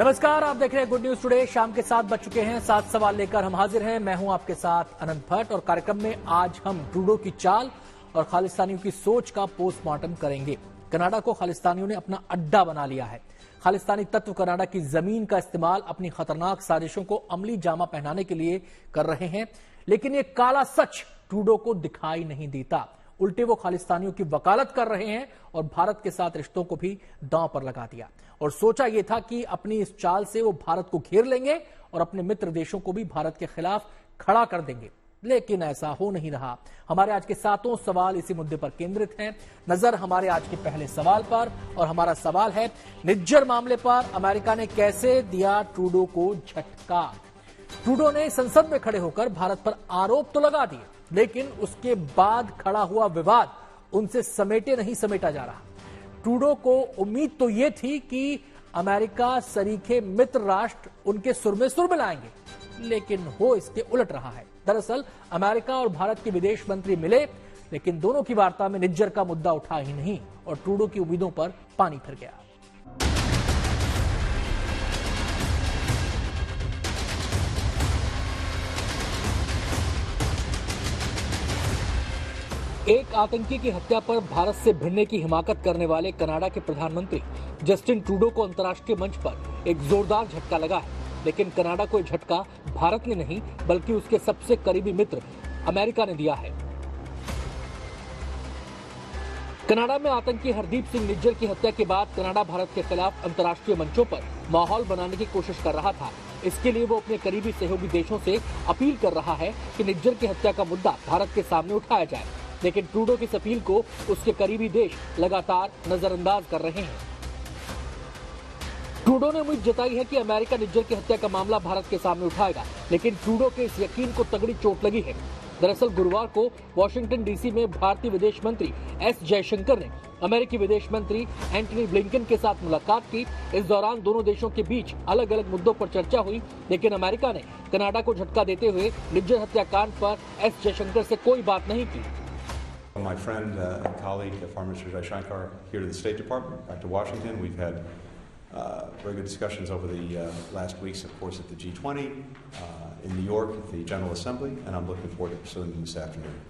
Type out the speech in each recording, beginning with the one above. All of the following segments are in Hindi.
नमस्कार, आप देख रहे हैं गुड न्यूज टुडे। शाम के 7 बज चुके हैं। 7 सवाल लेकर हम हाजिर हैं। मैं हूं आपके साथ अनंत भट्ट और कार्यक्रम में आज हम ट्रूडो की चाल और खालिस्तानियों की सोच का पोस्टमार्टम करेंगे। कनाडा को खालिस्तानियों ने अपना अड्डा बना लिया है। खालिस्तानी तत्व कनाडा की जमीन का इस्तेमाल अपनी खतरनाक साजिशों को अमली जामा पहनाने के लिए कर रहे हैं, लेकिन ये काला सच ट्रूडो को दिखाई नहीं देता। उल्टे वो खालिस्तानियों की वकालत कर रहे हैं और भारत के साथ रिश्तों को भी दांव पर लगा दिया। और सोचा यह था कि अपनी इस चाल से वो भारत को घेर लेंगे और अपने मित्र देशों को भी भारत के खिलाफ खड़ा कर देंगे, लेकिन ऐसा हो नहीं रहा। हमारे आज के 7 सवाल इसी मुद्दे पर केंद्रित हैं। नजर हमारे आज के पहले सवाल पर, और हमारा सवाल है, निज्जर मामले पर अमेरिका ने कैसे दिया ट्रूडो को झटका। ट्रूडो ने संसद में खड़े होकर भारत पर आरोप तो लगा दिए, लेकिन उसके बाद खड़ा हुआ विवाद उनसे समेटे नहीं समेटा जा रहा। ट्रूडो को उम्मीद तो यह थी कि अमेरिका सरीखे मित्र राष्ट्र उनके सुर में सुर मिलाएंगे, लेकिन हो इसके उलट रहा है। दरअसल अमेरिका और भारत के विदेश मंत्री मिले, लेकिन दोनों की वार्ता में निज्जर का मुद्दा उठा ही नहीं और ट्रूडो की उम्मीदों पर पानी फिर गया। एक आतंकी की हत्या पर भारत से भिड़ने की हिमाकत करने वाले कनाडा के प्रधानमंत्री जस्टिन ट्रूडो को अंतर्राष्ट्रीय मंच पर एक जोरदार झटका लगा है, लेकिन कनाडा को यह झटका भारत ने नहीं बल्कि उसके सबसे करीबी मित्र अमेरिका ने दिया है। कनाडा में आतंकी हरदीप सिंह निज्जर की हत्या के बाद कनाडा भारत के खिलाफ अंतर्राष्ट्रीय मंचों पर माहौल बनाने की कोशिश कर रहा था। इसके लिए वो अपने करीबी सहयोगी देशों से अपील कर रहा है कि निज्जर की हत्या का मुद्दा भारत के सामने उठाया जाए, लेकिन ट्रूडो की इस अपील को उसके करीबी देश लगातार नजरअंदाज कर रहे हैं। ट्रूडो ने उम्मीद जताई है कि अमेरिका निज्जर की हत्या का मामला भारत के सामने उठाएगा, लेकिन ट्रूडो के इस यकीन को तगड़ी चोट लगी है। दरअसल गुरुवार को वॉशिंगटन डीसी में भारतीय विदेश मंत्री एस जयशंकर ने अमेरिकी विदेश मंत्री एंटनी ब्लिंकन के साथ मुलाकात की। इस दौरान दोनों देशों के बीच अलग अलग मुद्दों पर चर्चा हुई, लेकिन अमेरिका ने कनाडा को झटका देते हुए निज्जर हत्याकांड पर एस जयशंकर से कोई बात नहीं की। My friend and colleague, Foreign Minister Jaishankar, here to the State Department, back to Washington. We've had very good discussions over the last weeks, of course, at the G20, in New York at the General Assembly, and I'm looking forward to pursuing them this afternoon.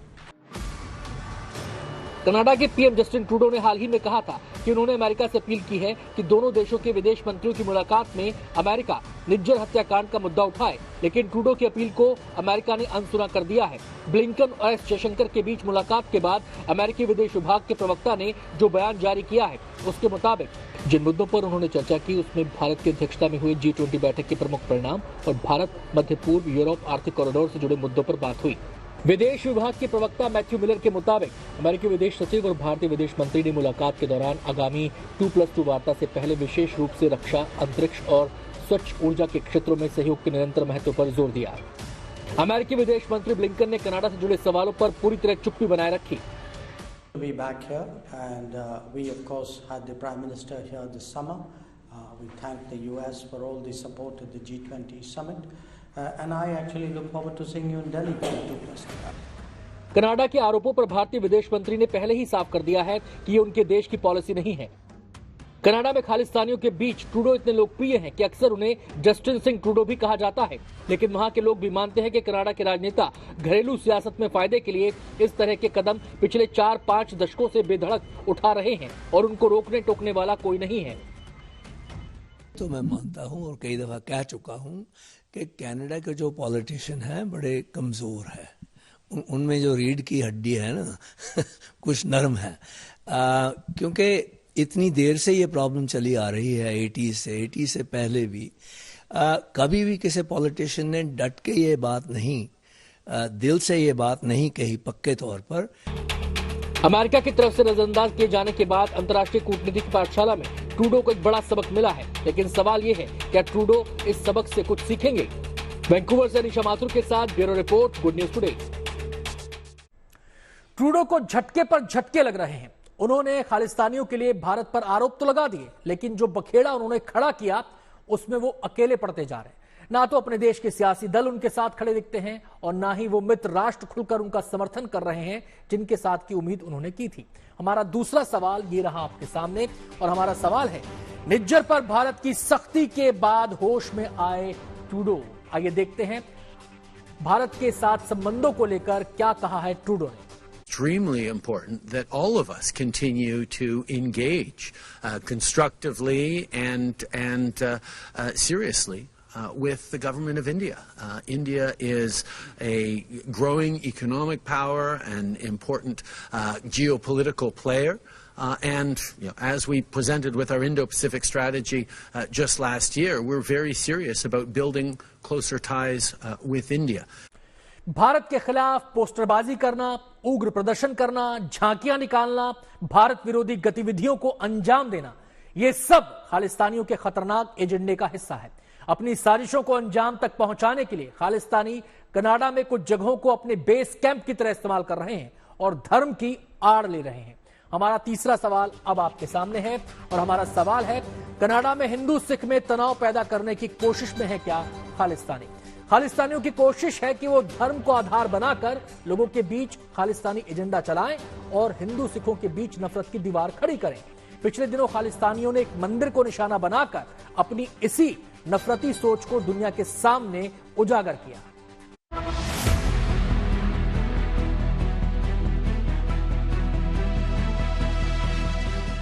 Canada के पीएम जस्टिन ट्रूडो ने हाल ही में कहा था कि उन्होंने अमेरिका से अपील की है कि दोनों देशों के विदेश मंत्रियों की मुलाकात में अमेरिका निज्जर हत्याकांड का मुद्दा उठाए, लेकिन ट्रूडो की अपील को अमेरिका ने अनसुना कर दिया है। ब्लिंकन और एस जयशंकर के बीच मुलाकात के बाद अमेरिकी विदेश विभाग के प्रवक्ता ने जो बयान जारी किया है, उसके मुताबिक जिन मुद्दों पर उन्होंने चर्चा की उसमें भारत की अध्यक्षता में हुई G20 बैठक के प्रमुख परिणाम और भारत मध्य पूर्व यूरोप आर्थिक कॉरिडोर से जुड़े मुद्दों पर बात हुई। विदेश विभाग के प्रवक्ता मैथ्यू मिलर के मुताबिक अमेरिकी विदेश सचिव और भारतीय विदेश मंत्री ने मुलाकात के दौरान आगामी 2+2 वार्ता से पहले विशेष रूप से रक्षा, अंतरिक्ष और स्वच्छ ऊर्जा के क्षेत्रों में सहयोग के निरंतर महत्व पर जोर दिया। अमेरिकी विदेश मंत्री ब्लिंकन ने कनाडा से जुड़े सवालों पर पूरी तरह चुप्पी बनाए रखी। To be back here, and we of course had the Prime Minister here this summer. We thank the US for all the support at the G20 summit, and I actually look forward to seeing you in Delhi for the 2+2. Canada के आरोपों पर भारतीय विदेश मंत्री ने पहले ही साफ कर दिया है कि ये उनके देश की पॉलिसी नहीं है। कनाडा में खालिस्तानियों के बीच ट्रूडो इतने लोकप्रिय हैं कि अक्सर उन्हें जस्टिन सिंह ट्रूडो भी कहा जाता है, लेकिन वहां के लोग भी मानते हैं कि कनाडा के राजनेता घरेलू सियासत में फायदे के लिए इस तरह के कदम पिछले 4-5 दशकों से बेधड़क उठा रहे हैं और उनको रोकने टोकने वाला कोई नहीं है। तो मैं मानता हूं और कई दफा कह चुका हूं कि कनाडा के जो पॉलिटिशियन हैं बड़े कमजोर है, उनमें जो रीढ़ की हड्डी है ना कुछ नरम है, क्योंकि इतनी देर से ये प्रॉब्लम चली आ रही है 80 से पहले भी। कभी भी किसी पॉलिटिशियन ने डट के ये बात नहीं, दिल से ये बात नहीं कही पक्के तौर पर। अमेरिका की तरफ से नजरअंदाज किए जाने के बाद अंतर्राष्ट्रीय कूटनीति की पाठशाला में ट्रूडो को एक बड़ा सबक मिला है, लेकिन सवाल ये है क्या ट्रूडो इस सबक से कुछ सीखेंगे। वैंकूवर से अनिशा माथुर के साथ bureau report, good news today. Trudeau को झटके पर झटके लग रहे हैं। उन्होंने खालिस्तानियों के लिए भारत पर आरोप तो लगा दिए, लेकिन जो बखेड़ा उन्होंने खड़ा किया उसमें वो अकेले पड़ते जा रहे हैं। ना तो अपने देश के सियासी दल उनके साथ खड़े दिखते हैं और ना ही वो मित्र राष्ट्र खुलकर उनका समर्थन कर रहे हैं जिनके साथ की उम्मीद उन्होंने की थी। हमारा दूसरा सवाल ये रहा आपके सामने और हमारा सवाल है, निज्जर पर भारत की सख्ती के बाद होश में आए ट्रूडो। आइए देखते हैं भारत के साथ संबंधों को लेकर क्या कहा है ट्रूडो ने। Extremely important that all of us continue to engage constructively and seriously with the government of India. India is a growing economic power, an important geopolitical player. And as we presented with our Indo-Pacific strategy just last year, we're very serious about building closer ties with India. Bharat के खिलाफ पोस्टरबाजी करना, उग्र प्रदर्शन करना, झांकियां निकालना, भारत विरोधी गतिविधियों को अंजाम देना, ये सब खालिस्तानियों के खतरनाक एजेंडे का हिस्सा है। अपनी साजिशों को अंजाम तक पहुंचाने के लिए खालिस्तानी कनाडा में कुछ जगहों को अपने बेस कैंप की तरह इस्तेमाल कर रहे हैं और धर्म की आड़ ले रहे हैं। हमारा तीसरा सवाल अब आपके सामने है और हमारा सवाल है, कनाडा में हिंदू सिख में तनाव पैदा करने की कोशिश में है क्या खालिस्तानी? खालिस्तानियों की कोशिश है कि वो धर्म को आधार बनाकर लोगों के बीच खालिस्तानी एजेंडा चलाएं और हिंदू सिखों के बीच नफरत की दीवार खड़ी करें। पिछले दिनों खालिस्तानियों ने एक मंदिर को निशाना बनाकर अपनी इसी नफरती सोच को दुनिया के सामने उजागर किया।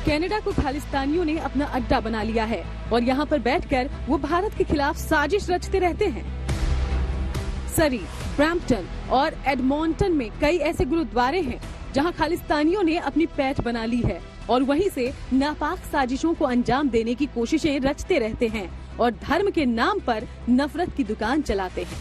कनाडा को खालिस्तानियों ने अपना अड्डा बना लिया है और यहाँ पर बैठकर वो भारत के खिलाफ साजिश रचते रहते हैं। सरी, ब्रैम्पटन और एडमॉन्टन में कई ऐसे गुरुद्वारे हैं जहां खालिस्तानियों ने अपनी पैठ बना ली है और वहीं से नापाक साजिशों को अंजाम देने की कोशिशें रचते रहते हैं और धर्म के नाम पर नफरत की दुकान चलाते हैं।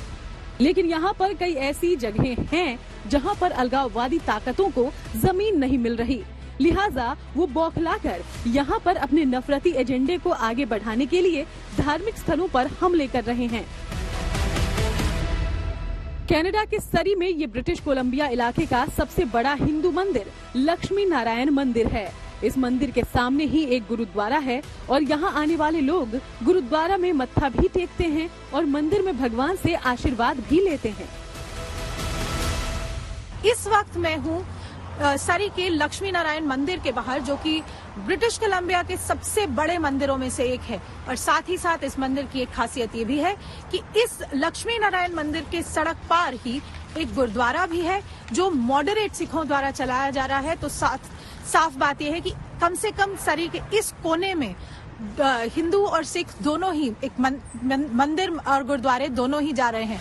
लेकिन यहाँ पर कई ऐसी जगहें हैं जहाँ पर अलगाववादी ताकतों को जमीन नहीं मिल रही, लिहाजा वो बौखलाकर यहाँ पर अपने नफरती एजेंडे को आगे बढ़ाने के लिए धार्मिक स्थलों पर हमले कर रहे हैं। कनाडा के सरी में ये ब्रिटिश कोलंबिया इलाके का सबसे बड़ा हिंदू मंदिर लक्ष्मी नारायण मंदिर है। इस मंदिर के सामने ही एक गुरुद्वारा है और यहाँ आने वाले लोग गुरुद्वारा में मत्था भी टेकते हैं और मंदिर में भगवान से आशीर्वाद भी लेते हैं। इस वक्त मैं हूँ सरी के लक्ष्मी नारायण मंदिर के बाहर, जो कि ब्रिटिश कोलंबिया के सबसे बड़े मंदिरों में से एक है। और साथ ही साथ इस मंदिर की एक खासियत ये भी है कि इस लक्ष्मी नारायण मंदिर के सड़क पार ही एक गुरुद्वारा भी है जो मॉडरेट सिखों द्वारा चलाया जा रहा है। तो साफ बात यह है कि कम से कम सरी के इस कोने में हिंदू और सिख दोनों ही एक मंदिर और गुरुद्वारे दोनों ही जा रहे हैं।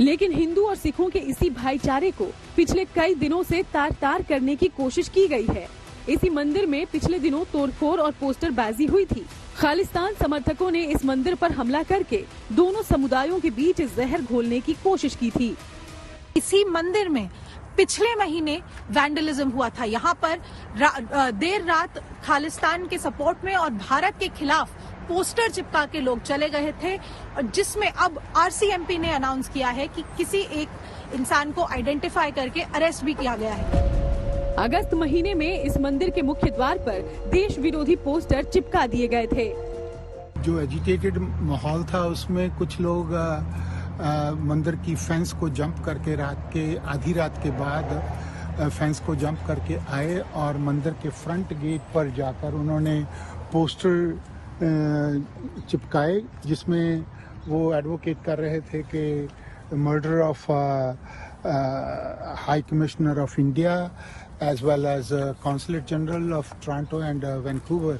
लेकिन हिंदू और सिखों के इसी भाईचारे को पिछले कई दिनों से तार-तार करने की कोशिश की गई है। इसी मंदिर में पिछले दिनों तोड़फोड़ और पोस्टरबाजी हुई थी। खालिस्तान समर्थकों ने इस मंदिर पर हमला करके दोनों समुदायों के बीच जहर घोलने की कोशिश की थी। इसी मंदिर में पिछले महीने वैंडलिज्म हुआ था। यहाँ पर देर रात खालिस्तान के सपोर्ट में और भारत के खिलाफ पोस्टर चिपका के लोग चले गए थे, और जिसमें अब आरसीएमपी ने अनाउंस किया है कि किसी एक इंसान को आइडेंटिफाई करके अरेस्ट भी किया गया है। अगस्त महीने में इस मंदिर के मुख्य द्वार पर देश विरोधी पोस्टर चिपका दिए गए थे। जो एजिटेटेड माहौल था उसमें कुछ लोग मंदिर की फेंस को जंप करके आधी रात के बाद फेंस को जंप करके आए और मंदिर के फ्रंट गेट पर जाकर उन्होंने पोस्टर चिपकाए, जिसमें वो एडवोकेट कर रहे थे कि murder of high commissioner of India as well as consulate general of Toronto and Vancouver.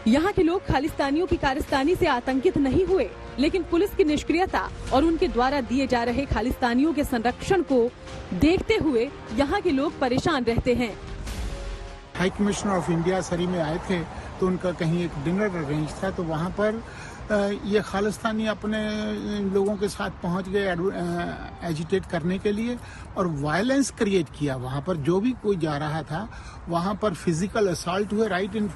यहाँ के लोग खालिस्तानियों की कारस्तानी से आतंकित नहीं हुए, लेकिन पुलिस की निष्क्रियता और उनके द्वारा दिए जा रहे खालिस्तानियों के संरक्षण को देखते हुए यहाँ के लोग परेशान रहते हैं। हाई कमिश्नर ऑफ इंडिया सरी में आए थे तो उनका कहीं एक डिनर अरेंज था, तो वहाँ पर ये खालिस्तानी अपने लोगों के साथ पहुँच गए एजिटेट करने के लिए और वायलेंस क्रिएट किया। वहाँ पर जो भी कोई जा रहा था वहाँ पर फिजिकल असॉल्ट हुए राइट इन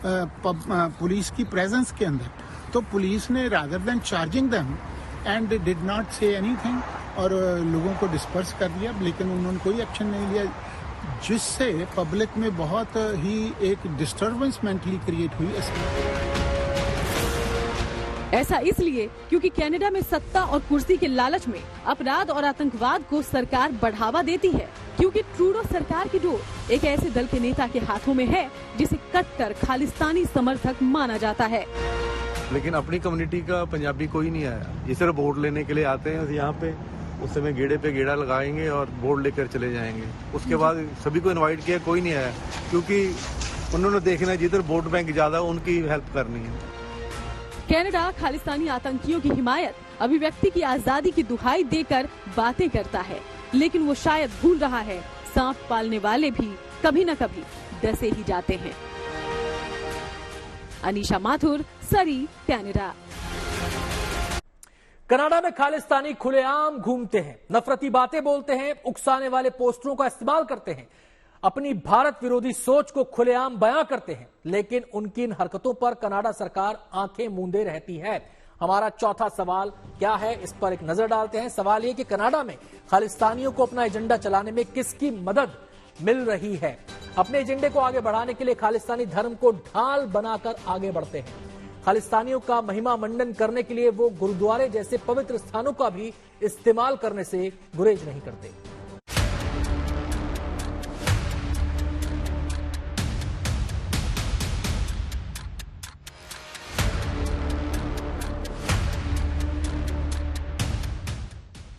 पुलिस की प्रेजेंस के अंदर। तो पुलिस ने rather than charging them and did not say anything और लोगों को डिस्पर्स कर दिया, लेकिन उन्होंने कोई एक्शन नहीं लिया, जिससे पब्लिक में बहुत ही एक डिस्टर्बेंस मेंटली क्रिएट हुई। ऐसा इसलिए क्योंकि कनाडा में सत्ता और कुर्सी के लालच में अपराध और आतंकवाद को सरकार बढ़ावा देती है, क्योंकि ट्रूडो सरकार की डोर एक ऐसे दल के नेता के हाथों में है जिसे कट्टर खालिस्तानी समर्थक माना जाता है। लेकिन अपनी कम्युनिटी का पंजाबी कोई नहीं आया, ये सिर्फ वोट लेने के लिए आते हैं यहाँ पे, उस समय गेड़े पे गेड़ा लगाएंगे और वोट लेकर चले जाएंगे। उसके बाद सभी को इनवाइट किया, कोई नहीं आया, क्योंकि उन्होंने देखना जिधर वोट बैंक ज्यादा उनकी हेल्प करनी है। कनाडा खालिस्तानी आतंकियों की हिमायत, अभिव्यक्ति की आजादी की दुहाई देकर बातें करता है, लेकिन वो शायद भूल रहा है सांप पालने वाले भी कभी न कभी डसे ही जाते हैं। अनीशा माथुर, सरी, कनाडा। कनाडा में खालिस्तानी खुलेआम घूमते हैं, नफरती बातें बोलते हैं, उकसाने वाले पोस्टरों का इस्तेमाल करते हैं, अपनी भारत विरोधी सोच को खुलेआम बयां करते हैं, लेकिन उनकी इन हरकतों पर कनाडा सरकार आंखें मूंदे रहती है। हमारा चौथा सवाल क्या है, इस पर एक नजर डालते हैं। सवाल ये कि कनाडा में खालिस्तानियों को अपना एजेंडा चलाने में किसकी मदद मिल रही है। अपने एजेंडे को आगे बढ़ाने के लिए खालिस्तानी धर्म को ढाल बनाकर आगे बढ़ते हैं। खालिस्तानियों का महिमा मंडन करने के लिए वो गुरुद्वारे जैसे पवित्र स्थानों का भी इस्तेमाल करने से गुरेज नहीं करते।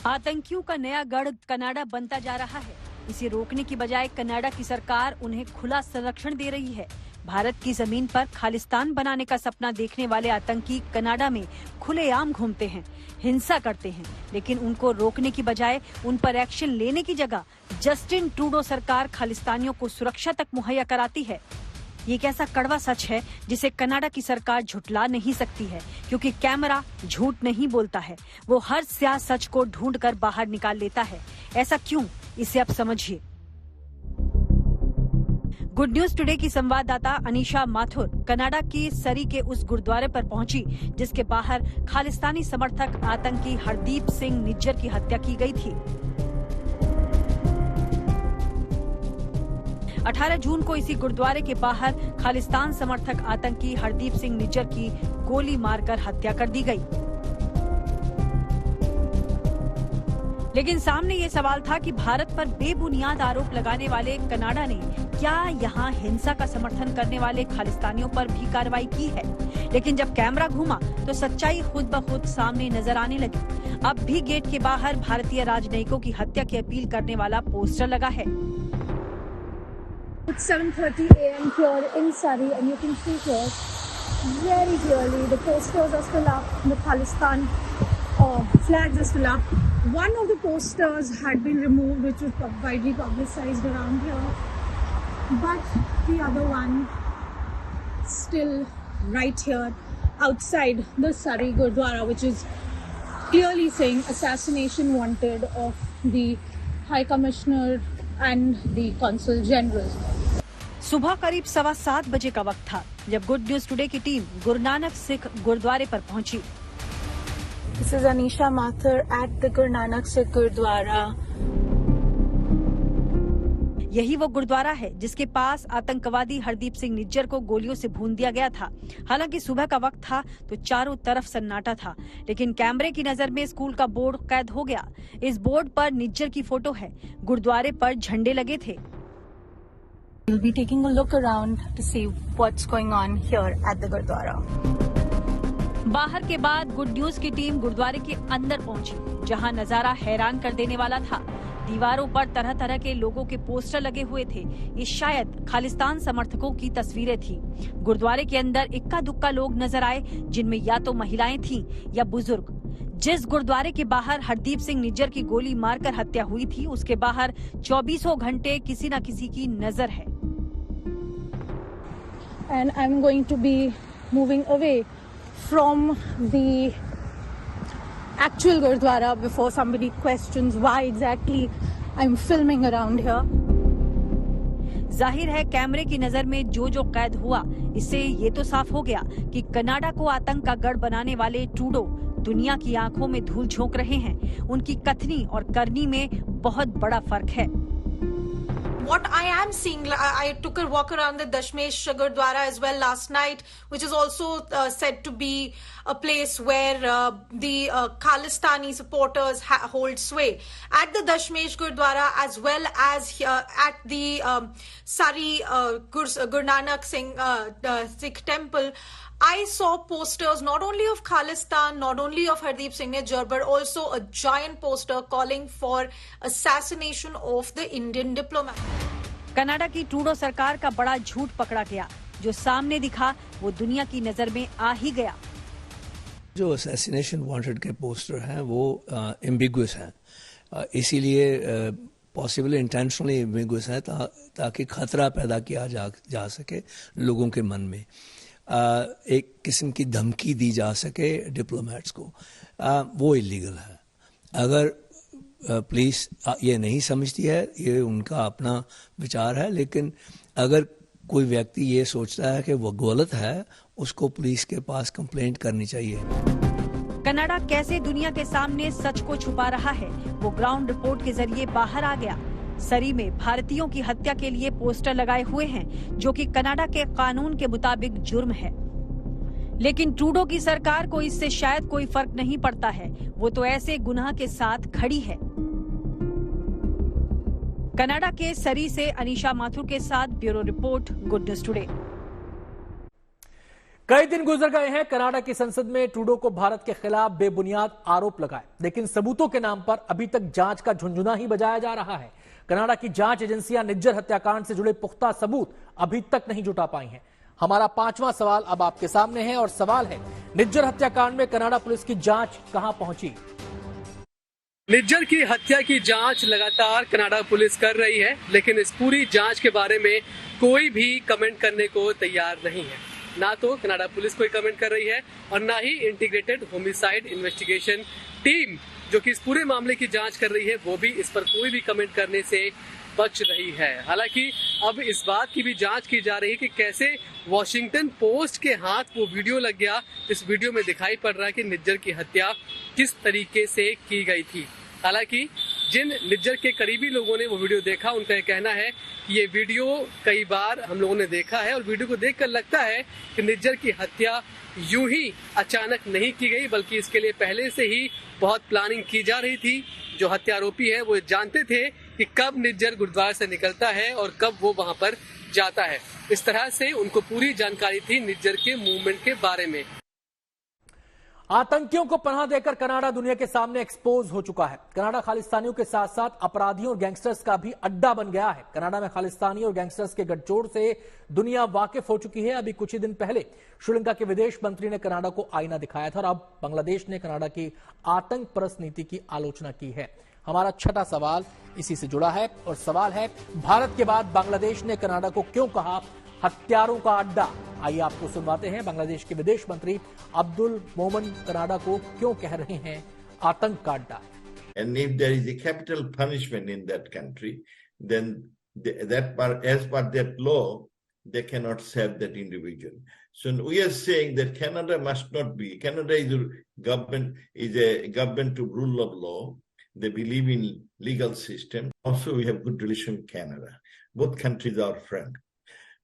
आतंकियों का नया गढ़ कनाडा बनता जा रहा है। इसे रोकने की बजाय कनाडा की सरकार उन्हें खुला संरक्षण दे रही है। भारत की जमीन पर खालिस्तान बनाने का सपना देखने वाले आतंकी कनाडा में खुलेआम घूमते हैं, हिंसा करते हैं, लेकिन उनको रोकने की बजाय उन पर एक्शन लेने की जगह जस्टिन ट्रूडो सरकार खालिस्तानियों को सुरक्षा तक मुहैया कराती है। ये एक ऐसा कड़वा सच है जिसे कनाडा की सरकार झुठला नहीं सकती है, क्योंकि कैमरा झूठ नहीं बोलता है, वो हर स्याह सच को ढूंढकर बाहर निकाल लेता है। ऐसा क्यों, इसे अब समझिए। गुड न्यूज टुडे की संवाददाता अनीशा माथुर कनाडा के सरी के उस गुरुद्वारे पर पहुंची जिसके बाहर खालिस्तानी समर्थक आतंकी हरदीप सिंह निज्जर की हत्या की गई थी। 18 जून को इसी गुरुद्वारे के बाहर खालिस्तान समर्थक आतंकी हरदीप सिंह निज्जर की गोली मारकर हत्या कर दी गई। लेकिन सामने ये सवाल था कि भारत पर बेबुनियाद आरोप लगाने वाले कनाडा ने क्या यहाँ हिंसा का समर्थन करने वाले खालिस्तानियों पर भी कार्रवाई की है। लेकिन जब कैमरा घूमा तो सच्चाई खुद ब खुद सामने नजर आने लगी। अब भी गेट के बाहर भारतीय राजनयिकों की हत्या की अपील करने वाला पोस्टर लगा है। It's 7:30 a.m. here in Surrey, and you can see here very clearly the posters are still up, the Khalistan flags are still up. One of the posters had been removed, which was widely publicized around here, but the other one still right here outside the Surrey Gurdwara, which is clearly saying assassination wanted of the High Commissioner and the Consul General. सुबह करीब 7:15 बजे का वक्त था जब गुड न्यूज टुडे की टीम गुरु नानक सिख गुरुद्वारे पर पहुंची। This is Anisha Mathur at the Guru Nanak Sikh Gurdwara. यही वो गुरुद्वारा है जिसके पास आतंकवादी हरदीप सिंह निज्जर को गोलियों से भून दिया गया था। हालांकि सुबह का वक्त था तो चारों तरफ सन्नाटा था, लेकिन कैमरे की नजर में स्कूल का बोर्ड कैद हो गया। इस बोर्ड पर निज्जर की फोटो है, गुरुद्वारे पर झंडे लगे थे। We'll be taking a look around to see what's going on here at the Gurdwara. बाहर के बाद गुड न्यूज की टीम गुरुद्वारे के अंदर पहुंची, जहां नजारा हैरान कर देने वाला था। दीवारों पर तरह तरह के लोगों के पोस्टर लगे हुए थे। ये शायद खालिस्तान समर्थकों की तस्वीरें थी। गुरुद्वारे के अंदर इक्का दुक्का लोग नजर आए, जिनमें या तो महिलाएं थीं या बुजुर्ग। जिस गुरुद्वारे के बाहर हरदीप सिंह निज्जर की गोली मारकर हत्या हुई थी, उसके बाहर 24 घंटे किसी न किसी की नजर है। And I'm going to be moving away from the actual Gurdwara before somebody questions why exactly I'm filming around here. जाहिर है कैमरे की नजर में जो जो कैद हुआ, इससे ये तो साफ हो गया कि कनाडा को आतंक का गढ़ बनाने वाले ट्रूडो दुनिया की आंखों में धूल झोंक रहे हैं। उनकी कथनी और करनी में बहुत बड़ा फर्क है। what I am seeing, I took a walk around the Dashmesh Gurdwara as well last night, which is also said to be a place where the Khalistani supporters hold sway. At the Dashmesh Gurdwara as well as at the Sari Guru Nanak Sikh temple, I saw posters not only of Khalistan, not only of Hardeep Singh Nijjar, but also a giant poster calling for assassination of the Indian diplomat. Canada की ट्रूडो सरकार का बड़ा झूठ पकड़ा गया। जो सामने दिखा वो दुनिया की नजर में आ ही गया। जो असैसिनेशन वांटेड के पोस्टर हैं वो एम्बिगुअस हैं, इसीलिए पॉसिबल इंटेंशनली एम्बिगुअस है ताकि खतरा पैदा किया जा सके लोगों के मन में, एक किस्म की धमकी दी जा सके डिप्लोमेट्स को, वो इलीगल है। अगर पुलिस ये नहीं समझती है, ये उनका अपना विचार है, लेकिन अगर कोई व्यक्ति ये सोचता है कि वो गलत है, उसको पुलिस के पास कंप्लेंट करनी चाहिए। कनाडा कैसे दुनिया के सामने सच को छुपा रहा है, वो ग्राउंड रिपोर्ट के जरिए बाहर आ गया। सरी में भारतीयों की हत्या के लिए पोस्टर लगाए हुए हैं, जो कि कनाडा के कानून के मुताबिक जुर्म है। लेकिन ट्रूडो की सरकार को इससे शायद कोई फर्क नहीं पड़ता है, वो तो ऐसे गुनाह के साथ खड़ी है। कनाडा के सरी से अनीशा माथुर के साथ bureau report, good news today. कई दिन गुजर गए हैं कनाडा की संसद में ट्रूडो को भारत के खिलाफ बेबुनियाद आरोप लगाए, लेकिन सबूतों के नाम पर अभी तक जांच का झुनझुना ही बजाया जा रहा है। कनाडा की जांच एजेंसियां निज्जर हत्याकांड से जुड़े पुख्ता सबूत अभी तक नहीं जुटा पाई हैं। हमारा 5वां सवाल अब आपके सामने है और सवाल है, निज्जर हत्याकांड में कनाडा पुलिस की जांच कहां पहुंची? निज्जर की हत्या की जांच लगातार कनाडा पुलिस कर रही है, लेकिन इस पूरी जांच के बारे में कोई भी कमेंट करने को तैयार नहीं है। ना तो कनाडा पुलिस कोई कमेंट कर रही है और ना ही इंटीग्रेटेड होमिसाइड इन्वेस्टिगेशन टीम जो कि इस पूरे मामले की जांच कर रही है, वो भी इस पर कोई भी कमेंट करने से बच रही है। हालांकि अब इस बात की भी जांच की जा रही है कि कैसे वॉशिंगटन पोस्ट के हाथ वो वीडियो लग गया। इस वीडियो में दिखाई पड़ रहा है कि निज्जर की हत्या किस तरीके से की गई थी। हालांकि जिन निज्जर के करीबी लोगों ने वो वीडियो देखा, उनका यह कहना है कि ये वीडियो कई बार हम लोगों ने देखा है और वीडियो को देखकर लगता है कि निज्जर की हत्या यूं ही अचानक नहीं की गई, बल्कि इसके लिए पहले से ही बहुत प्लानिंग की जा रही थी। जो हत्यारोपी है वो जानते थे कि कब निज्जर गुरुद्वारा से निकलता है और कब वो वहां पर जाता है। इस तरह से उनको पूरी जानकारी थी निज्जर के मूवमेंट के बारे में। आतंकियों को पनाह देकर कनाडा दुनिया के सामने एक्सपोज हो चुका है। कनाडा खालिस्तानियों के साथ साथ अपराधियों और गैंगस्टर्स का भी अड्डा बन गया है। कनाडा में खालिस्तानी और गैंगस्टर्स के गठजोड़ से दुनिया वाकिफ हो चुकी है। अभी कुछ ही दिन पहले श्रीलंका के विदेश मंत्री ने कनाडा को आईना दिखाया था और अब बांग्लादेश ने कनाडा की आतंक परस्त नीति की आलोचना की है। हमारा 6वां सवाल इसी से जुड़ा है और सवाल है, भारत के बाद बांग्लादेश ने कनाडा को क्यों कहा हत्यारों का अड्डा? आइए आपको सुनवाते हैं बांग्लादेश के विदेश मंत्री अब्दुल मोमन कनाडा को क्यों कह रहे हैं आतंक का अड्डा। And if there is a capital punishment in that country, then as per that law, they cannot save that individual. So we are saying that Canada must not be. Canada is a government to rule of law. They believe in legal system. Also, we have good relation with Canada. Both countries are friends.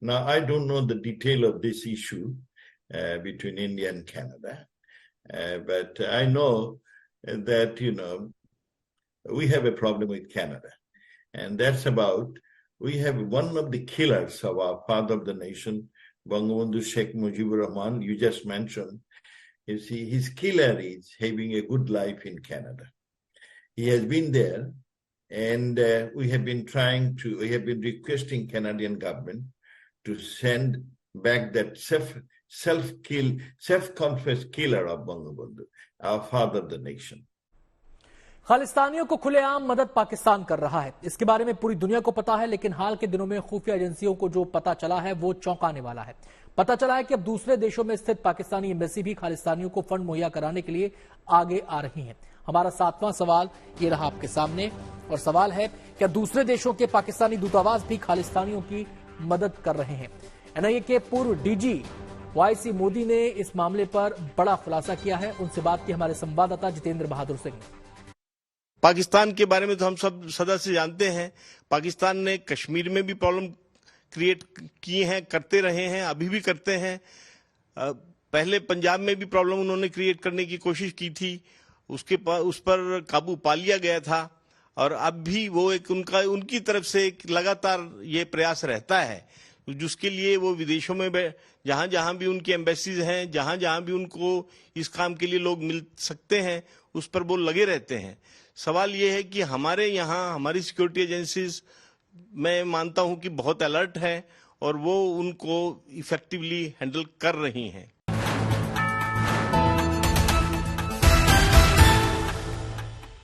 Now, I don't know the detail of this issue between India and Canada, but I know that, we have a problem with Canada. And that's about, we have one of the killers of our father of the nation, Bangabandhu Sheikh Mujibur Rahman, you just mentioned. You see, his killer is having a good life in Canada. He has been there, and we have been requesting Canadian government to send back that self-confessed killer of Bangabandhu, our father of the nation. खालिस्तानियों को खुलेआम मदद पाकिस्तान कर रहा है, इसके बारे में पूरी दुनिया को पता है, लेकिन हाल के दिनों में खुफिया एजेंसियों को जो पता चला है वो चौंकाने वाला है। पता चला है कि अब दूसरे देशों में स्थित पाकिस्तानी एम्बेसी भी खालिस्तानियों को फंड मुहैया कराने के लिए आगे आ रही है। हमारा 7वां सवाल ये रहा आपके सामने और सवाल है, क्या दूसरे देशों के पाकिस्तानी दूतावास भी खालिस्तानियों की मदद कर रहे हैं? एनआईए के पूर्व डीजी वाईसी मोदी ने इस मामले पर बड़ा खुलासा किया है। उनसे बात की हमारे संवाददाता जितेंद्र बहादुर सिंह ने। पाकिस्तान के बारे में तो हम सब सदा से जानते हैं, पाकिस्तान ने कश्मीर में भी प्रॉब्लम क्रिएट किए हैं, करते रहे हैं, अभी भी करते हैं। पहले पंजाब में भी प्रॉब्लम उन्होंने क्रिएट करने की कोशिश की थी, उस पर काबू पा लिया गया था, और अब भी वो एक उनकी तरफ से एक लगातार ये प्रयास रहता है, जिसके लिए वो विदेशों में जहां जहां भी उनकी एम्बेसीज हैं, जहां जहां भी उनको इस काम के लिए लोग मिल सकते हैं, उस पर वो लगे रहते हैं। सवाल ये है कि हमारे यहाँ हमारी सिक्योरिटी एजेंसीज, मैं मानता हूं कि बहुत अलर्ट है और वो उनको इफेक्टिवली हैंडल कर रही हैं।